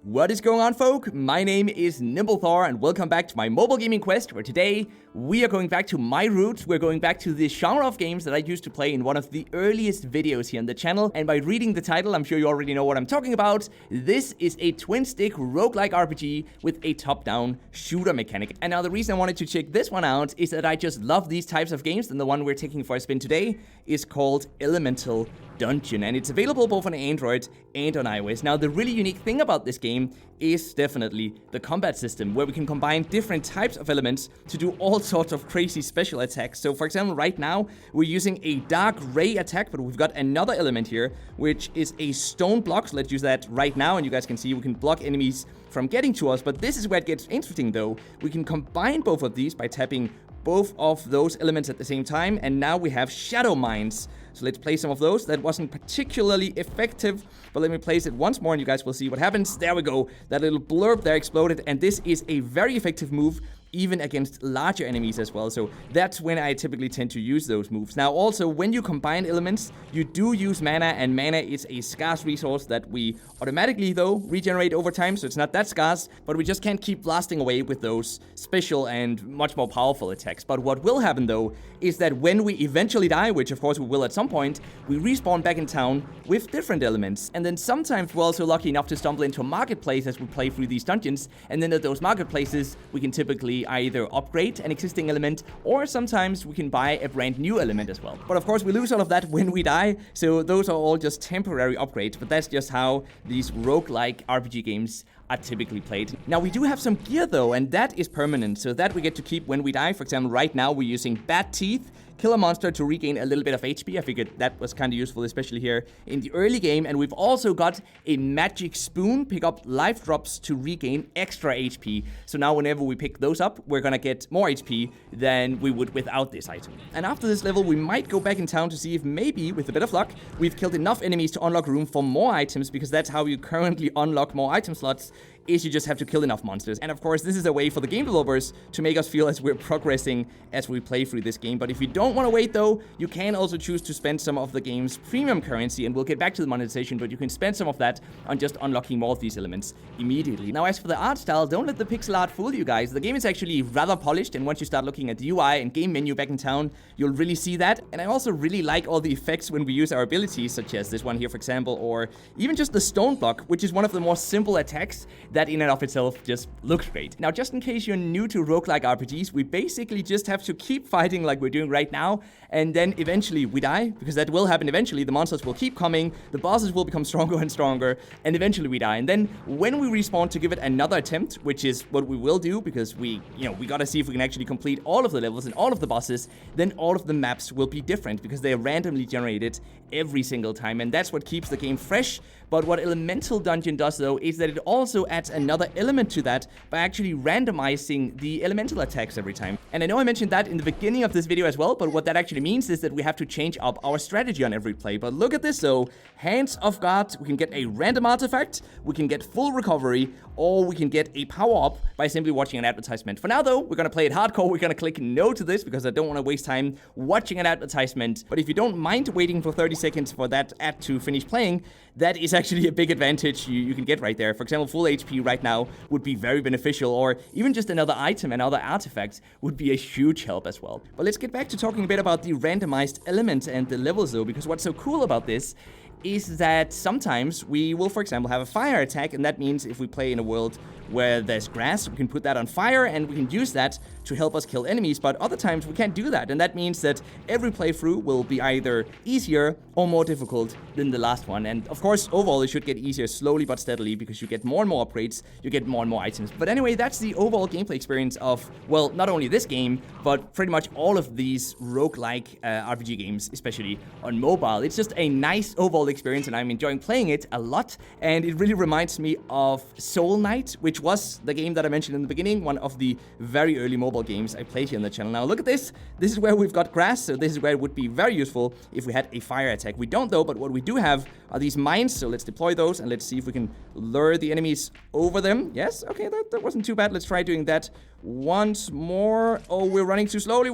What is going on, folk? My name is NimbleThor, and welcome back to my mobile gaming quest, where today we are going back to my roots. We're going back to the genre of games that I used to play in one of the earliest videos here on the channel. And by reading the title, I'm sure you already know what I'm talking about. This is a twin-stick roguelike RPG with a top-down shooter mechanic. And now the reason I wanted to check this one out is that I just love these types of games, and the one we're taking for a spin today is called Elemental Dungeon, and it's available both on Android and on iOS. Now, the really unique thing about this game is definitely the combat system, where we can combine different types of elements to do all sorts of crazy special attacks. So, for example, right now, we're using a dark ray attack, but we've got another element here, which is a stone block. So let's use that right now, and you guys can see we can block enemies from getting to us. But this is where it gets interesting, though. We can combine both of these by tapping both of those elements at the same time, and now we have shadow mines. So let's play some of those. That wasn't particularly effective, but let me place it once more and you guys will see what happens. There we go. That little blurb there exploded, and this is a very effective move even against larger enemies as well. So that's when I typically tend to use those moves. Now also, when you combine elements, you do use mana, and mana is a scarce resource that we automatically, though, regenerate over time, so it's not that scarce, but we just can't keep blasting away with those special and much more powerful attacks. But what will happen, though, is that when we eventually die, which of course we will at some point, we respawn back in town with different elements. And then sometimes we're also lucky enough to stumble into a marketplace as we play through these dungeons, and then at those marketplaces, we can typically either upgrade an existing element, or sometimes we can buy a brand new element as well. But of course, we lose all of that when we die, so those are all just temporary upgrades, but that's just how these roguelike RPG games are typically played. Now, we do have some gear, though, and that is permanent, so that we get to keep when we die. For example, right now, we're using Bat Teeth. Kill a monster to regain a little bit of HP. I figured that was kind of useful, especially here in the early game. And we've also got a magic spoon. Pick up life drops to regain extra HP. So now whenever we pick those up, we're gonna get more HP than we would without this item. And after this level, we might go back in town to see if maybe, with a bit of luck, we've killed enough enemies to unlock room for more items, because that's how you currently unlock more item slots, is you just have to kill enough monsters. And of course, this is a way for the game developers to make us feel as we're progressing as we play through this game. But if you don't want to wait, though, you can also choose to spend some of the game's premium currency, and we'll get back to the monetization, but you can spend some of that on just unlocking more of these elements immediately. Now, as for the art style, don't let the pixel art fool you guys. The game is actually rather polished, and once you start looking at the UI and game menu back in town, you'll really see that. And I also really like all the effects when we use our abilities, such as this one here, for example, or even just the stone block, which is one of the more simple attacks that in and of itself just looks great. Now, just in case you're new to roguelike RPGs, we basically just have to keep fighting like we're doing right now, and then eventually we die, because that will happen eventually. The monsters will keep coming, the bosses will become stronger and stronger, and eventually we die. And then when we respawn to give it another attempt, which is what we will do, because we gotta see if we can actually complete all of the levels and all of the bosses, then all of the maps will be different, because they are randomly generated every single time, and that's what keeps the game fresh. But what Elemental Dungeon does, though, is that it also adds another element to that by actually randomizing the elemental attacks every time. And I know I mentioned that in the beginning of this video as well, but what that actually means is that we have to change up our strategy on every play. But look at this, though. Hands of God, we can get a random artifact, we can get full recovery, or we can get a power-up by simply watching an advertisement. For now, though, we're gonna play it hardcore. We're gonna click no to this, because I don't want to waste time watching an advertisement. But if you don't mind waiting for 30 seconds for that ad to finish playing, that is actually a big advantage you can get right there. For example, full HP right now would be very beneficial, or even just another item, another artifact would be a huge help as well. But let's get back to talking a bit about the randomized elements and the levels, though, because what's so cool about this is that sometimes we will, for example, have a fire attack, and that means if we play in a world where there's grass, we can put that on fire, and we can use that to help us kill enemies. But other times we can't do that, and that means that every playthrough will be either easier or more difficult than the last one. And of course, overall, it should get easier slowly but steadily, because you get more and more upgrades, you get more and more items. But anyway, that's the overall gameplay experience of, well, not only this game, but pretty much all of these roguelike RPG games, especially on mobile. It's just a nice overall experience, and I'm enjoying playing it a lot. And it really reminds me of Soul Knight, which was the game that I mentioned in the beginning, one of the very early mobile games I played here on the channel. Now look at this. This is where we've got grass, so this is where it would be very useful if we had a fire attack. We don't, though, but what we do have are these mines, so let's deploy those, and let's see if we can lure the enemies over them. Yes, okay, that wasn't too bad. Let's try doing that once more. Oh, we're running too slowly,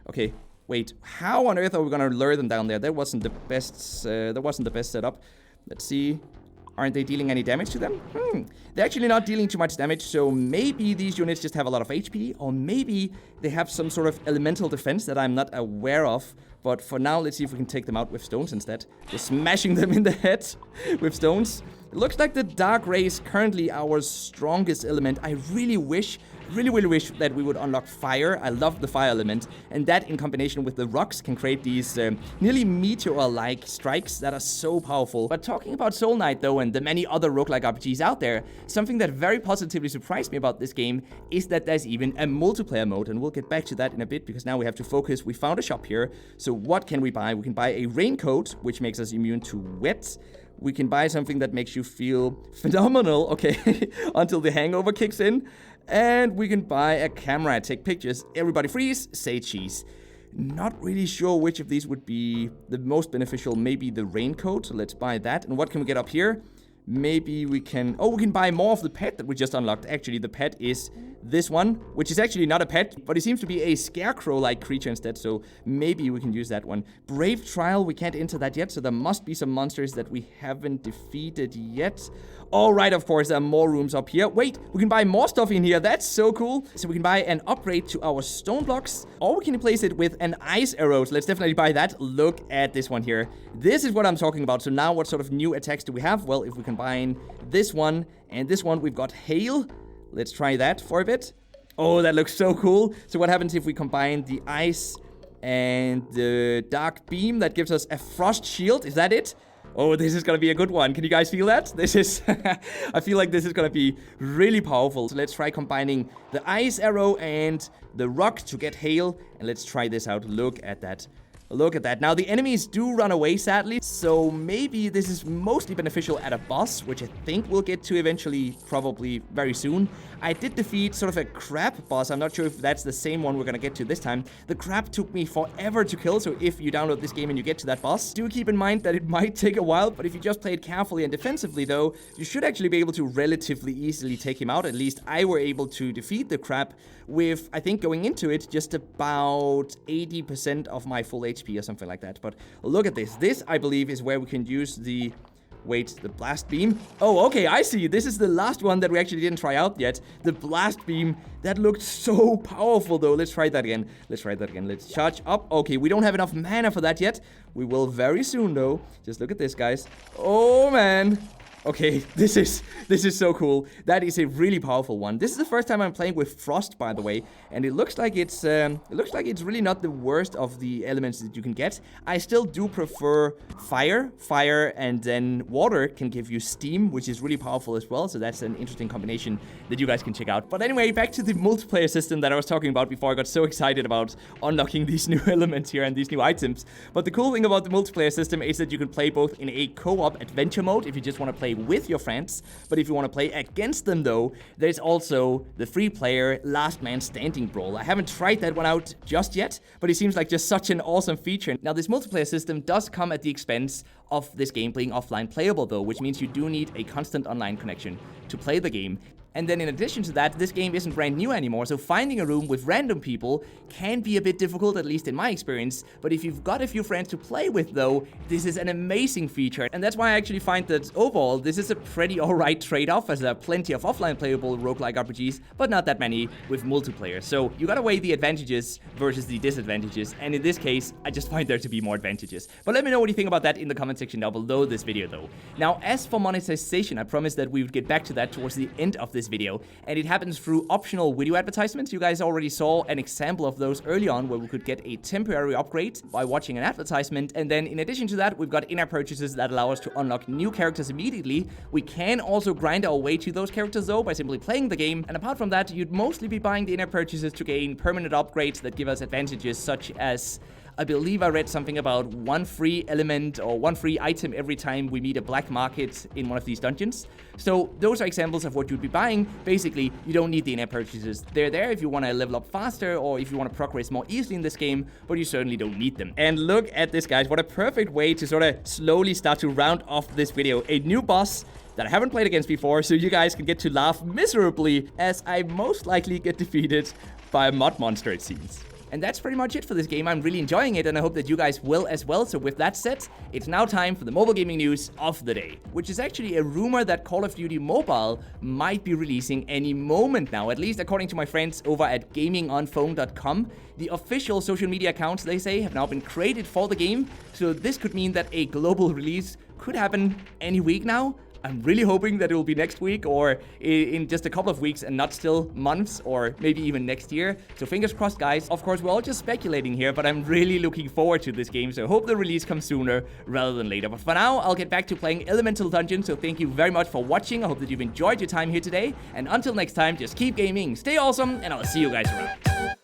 Okay, wait, how on earth are we gonna lure them down there? That wasn't the best setup. Let's see. Aren't they dealing any damage to them? They're actually not dealing too much damage, so maybe these units just have a lot of HP, or maybe they have some sort of elemental defense that I'm not aware of. But for now, let's see if we can take them out with stones instead. Just smashing them in the head with stones. It looks like the Dark Ray is currently our strongest element. I really wish that we would unlock fire. I love the fire element, and that in combination with the rocks can create these nearly meteor-like strikes that are so powerful. But talking about Soul Knight though, and the many other roguelike RPGs out there, something that very positively surprised me about this game is that there's even a multiplayer mode, and we'll get back to that in a bit because now we have to focus. We found a shop here, so what can we buy? We can buy a raincoat, which makes us immune to wet. We can buy something that makes you feel phenomenal, okay, until the hangover kicks in. And we can buy a camera, take pictures. Everybody freeze, say cheese. Not really sure which of these would be the most beneficial. Maybe the raincoat, so let's buy that. And what can we get up here? Maybe we can... Oh, we can buy more of the pet that we just unlocked. Actually, the pet is this one, which is actually not a pet, but it seems to be a scarecrow-like creature instead, so maybe we can use that one. Brave Trial, we can't enter that yet, so there must be some monsters that we haven't defeated yet. All right, of course, there are more rooms up here. Wait, we can buy more stuff in here. That's so cool. So we can buy an upgrade to our stone blocks, or we can replace it with an ice arrow. So let's definitely buy that. Look at this one here. This is what I'm talking about. So now what sort of new attacks do we have? Well, if we combine this one and this one, we've got hail. Let's try that for a bit. Oh, that looks so cool. So what happens if we combine the ice and the dark beam? That gives us a frost shield. Is that it? Oh, this is gonna be a good one. Can you guys feel that? This is... I feel like this is gonna be really powerful. So let's try combining the ice arrow and the rock to get hail. And let's try this out. Look at that. Look at that. Now, the enemies do run away, sadly, so maybe this is mostly beneficial at a boss, which I think we'll get to eventually, probably very soon. I did defeat sort of a crab boss. I'm not sure if that's the same one we're gonna get to this time. The crab took me forever to kill, so if you download this game and you get to that boss, do keep in mind that it might take a while, but if you just play it carefully and defensively, though, you should actually be able to relatively easily take him out. At least I were able to defeat the crab with, I think, going into it, just about 80% of my full HP or something like that. But look at this. This, I believe, is where we can use the... Wait, the blast beam? Oh, okay, I see. This is the last one that we actually didn't try out yet. The blast beam. That looked so powerful, though. Let's try that again. Let's charge up. Okay, we don't have enough mana for that yet. We will very soon, though. Just look at this, guys. Oh, man. Okay, this is so cool. That is a really powerful one. This is the first time I'm playing with frost, by the way, and it looks like it's really not the worst of the elements that you can get. I still do prefer fire. Fire and then water can give you steam, which is really powerful as well. So that's an interesting combination that you guys can check out. But anyway, back to the multiplayer system that I was talking about before. I got so excited about unlocking these new elements here and these new items. But the cool thing about the multiplayer system is that you can play both in a co-op adventure mode if you just want to play with your friends, but if you want to play against them, though, there's also the free player last man standing brawl. I haven't tried that one out just yet, but it seems like just such an awesome feature. Now, this multiplayer system does come at the expense of this game being offline playable, though, which means you do need a constant online connection to play the game. And then in addition to that, this game isn't brand new anymore, so finding a room with random people can be a bit difficult, at least in my experience. But if you've got a few friends to play with, though, this is an amazing feature. And that's why I actually find that overall, this is a pretty alright trade-off, as there are plenty of offline playable roguelike RPGs, but not that many with multiplayer. So you gotta weigh the advantages versus the disadvantages, and in this case, I just find there to be more advantages. But let me know what you think about that in the comment section down below this video, though. Now, as for monetization, I promised that we would get back to that towards the end of this video, and it happens through optional video advertisements. You guys already saw an example of those early on, where we could get a temporary upgrade by watching an advertisement, and then in addition to that, we've got in-app purchases that allow us to unlock new characters immediately. We can also grind our way to those characters, though, by simply playing the game, and apart from that, you'd mostly be buying the in-app purchases to gain permanent upgrades that give us advantages such as, I believe I read something about one free element or one free item every time we meet a black market in one of these dungeons. So those are examples of what you'd be buying. Basically, you don't need the in-app purchases. They're there if you want to level up faster or if you want to progress more easily in this game, but you certainly don't need them. And look at this, guys. What a perfect way to sort of slowly start to round off this video. A new boss that I haven't played against before, so you guys can get to laugh miserably as I most likely get defeated by a mud monster, it seems. And that's pretty much it for this game. I'm really enjoying it, and I hope that you guys will as well. So with that said, it's now time for the mobile gaming news of the day, which is actually a rumor that Call of Duty Mobile might be releasing any moment now, at least according to my friends over at gamingonphone.com. The official social media accounts, they say, have now been created for the game, so this could mean that a global release could happen any week now. I'm really hoping that it will be next week or in just a couple of weeks and not still months or maybe even next year. So fingers crossed, guys. Of course, we're all just speculating here, but I'm really looking forward to this game. So I hope the release comes sooner rather than later. But for now, I'll get back to playing Elemental Dungeon. So thank you very much for watching. I hope that you've enjoyed your time here today. And until next time, just keep gaming, stay awesome, and I'll see you guys around.